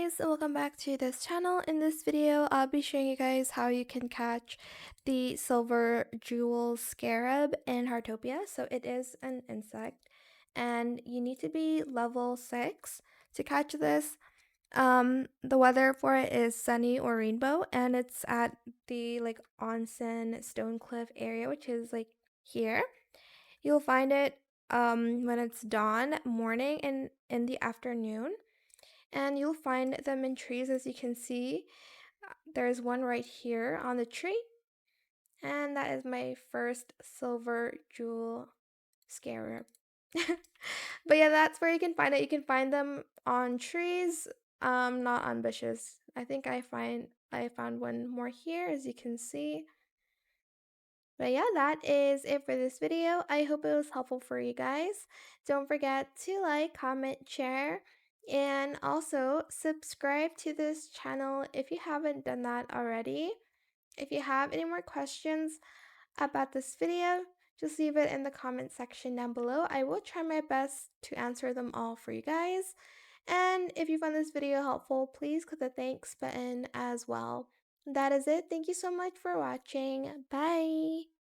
guys, and welcome back to this channel. In this video, I'll be showing you guys how you can catch the silver jewel scarab in Heartopia. So it is an insect and you need to be level 6 to catch this. The weather for it is sunny or rainbow, and it's at the onsen stone cliff area, which is here. You'll find it when it's dawn, morning, and in the afternoon, and you'll find them in trees. As you can see, there's one right here on the tree, and that is my first silver jewel scarab. But yeah, that's where you can find it. You can find them on trees, not on bushes. I think I found one more here, as you can see. But yeah, that is it for this video. I hope it was helpful for you guys. Don't forget to like, comment, share, and also subscribe to this channel if you haven't done that already. If you have any more questions about this video, just leave it in the comment section down below. I will try my best to answer them all for you guys. And if you found this video helpful, please click the thanks button as well. That is it. Thank you so much for watching. Bye!